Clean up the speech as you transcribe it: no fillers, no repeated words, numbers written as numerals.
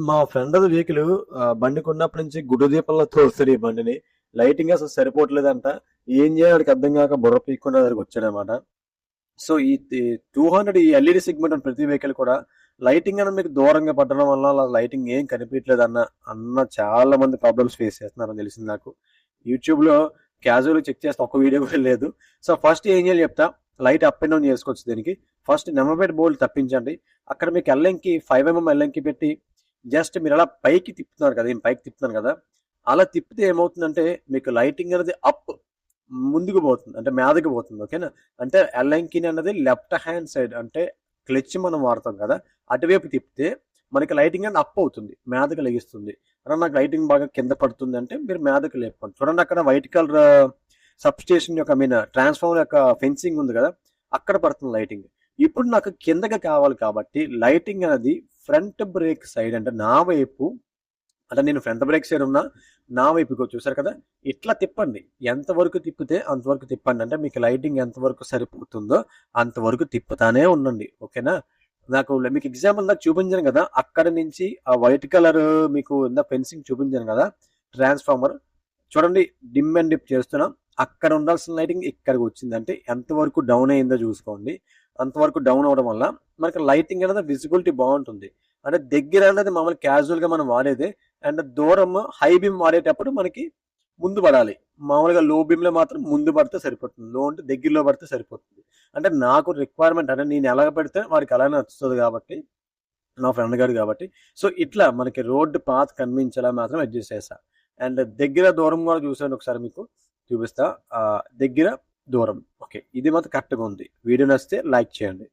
మా ఫ్రెండ్ అది వెహికల్ బండి కొన్నప్పటి నుంచి గుడ్డు దీపంలో తోస్తాడు ఈ బండిని. లైటింగ్ అసలు సరిపోవట్లేదంట. ఏం చేయాలి వాడికి అర్థం కాక బుర్ర పీక్కునే దగ్గరికి వచ్చాడనమాట. సో ఈ 200 ఈ ఎల్ఈడి సెగ్మెంట్ ఉన్న ప్రతి వెహికల్ కూడా లైటింగ్ అనేది మీకు దూరంగా పట్టడం వల్ల అలా లైటింగ్ ఏం కనిపించలేదు అన్న చాలా మంది ప్రాబ్లమ్స్ ఫేస్ చేస్తున్నారని తెలిసింది నాకు. యూట్యూబ్ లో క్యాజువల్ చెక్ చేస్తే ఒక్క వీడియో కూడా లేదు. సో ఫస్ట్ ఏం చేయాలి చెప్తా. లైట్ అప్ అండ్ డౌన్ చేసుకోవచ్చు దీనికి. ఫస్ట్ నెంబర్ ప్లేట్ బోల్డ్ తప్పించండి. అక్కడ మీకు ఎల్ఎంకి 5mm ఎల్ఎంకి పెట్టి జస్ట్ మీరు అలా పైకి తిప్పుతున్నారు కదా, పైకి తిప్పుతున్నాను కదా, అలా తిప్పితే ఏమవుతుందంటే మీకు లైటింగ్ అనేది అప్ ముందుకు పోతుంది, అంటే మీదకి పోతుంది. ఓకేనా? అంటే ఎల్ఎంకిని అన్నది లెఫ్ట్ హ్యాండ్ సైడ్, అంటే క్లచ్ మనం వాడతాం కదా, అటువైపు తిప్పితే మనకి లైటింగ్ అనేది అప్ అవుతుంది, మీదకి లెగిస్తుంది. అలా నాకు లైటింగ్ బాగా కింద పడుతుంది అంటే మీరు మీదకి లేపుకోండి. చూడండి అక్కడ వైట్ కలర్ సబ్ స్టేషన్ యొక్క ట్రాన్స్ఫార్మర్ యొక్క ఫెన్సింగ్ ఉంది కదా, అక్కడ పడుతుంది లైటింగ్. ఇప్పుడు నాకు కిందకి కావాలి కాబట్టి లైటింగ్ అనేది ఫ్రంట్ బ్రేక్ సైడ్, అంటే నా వైపు, అంటే నేను ఫ్రంట్ బ్రేక్ సైడ్ ఉన్నా నా వైపుకి చూసారు కదా, ఇట్లా తిప్పండి. ఎంతవరకు తిప్పితే అంతవరకు తిప్పండి. అంటే మీకు లైటింగ్ ఎంతవరకు సరిపోతుందో అంతవరకు తిప్పుతానే ఉండండి. ఓకేనా? మీకు ఎగ్జాంపుల్ దాకా చూపించాను కదా, అక్కడ నుంచి ఆ వైట్ కలర్ మీకు ఇందా ఫెన్సింగ్ చూపించాను కదా, ట్రాన్స్ఫార్మర్ చూడండి, డిమ్ అండ్ డిప్ చేస్తున్నాం. అక్కడ ఉండాల్సిన లైటింగ్ ఇక్కడికి వచ్చిందంటే ఎంతవరకు డౌన్ అయిందో చూసుకోండి. అంతవరకు డౌన్ అవడం వల్ల మనకి లైటింగ్ అనేది విజిబిలిటీ బాగుంటుంది. అంటే దగ్గర అనేది మామూలు క్యాజువల్ గా మనం వాడేది, అండ్ దూరం హై బీమ్ వాడేటప్పుడు మనకి ముందు పడాలి. మామూలుగా లో బీమ్ లో మాత్రం ముందు పడితే సరిపోతుంది, లో అంటే దగ్గరలో పడితే సరిపోతుంది. అంటే నాకు రిక్వైర్మెంట్, అంటే నేను ఎలాగ పెడితే వాడికి అలానే వస్తుంది కాబట్టి, నా ఫ్రెండ్ గారు కాబట్టి. సో ఇట్లా మనకి రోడ్డు పాత్ కనిపించేలా మాత్రం అడ్జస్ట్ చేస్తా. అండ్ దగ్గర దూరం కూడా చూసాను, ఒకసారి మీకు చూపిస్తా. దగ్గర దూరం. ఓకే, ఇది మాత్రం కరెక్ట్గా ఉంది. వీడియో నచ్చితే లైక్ చేయండి.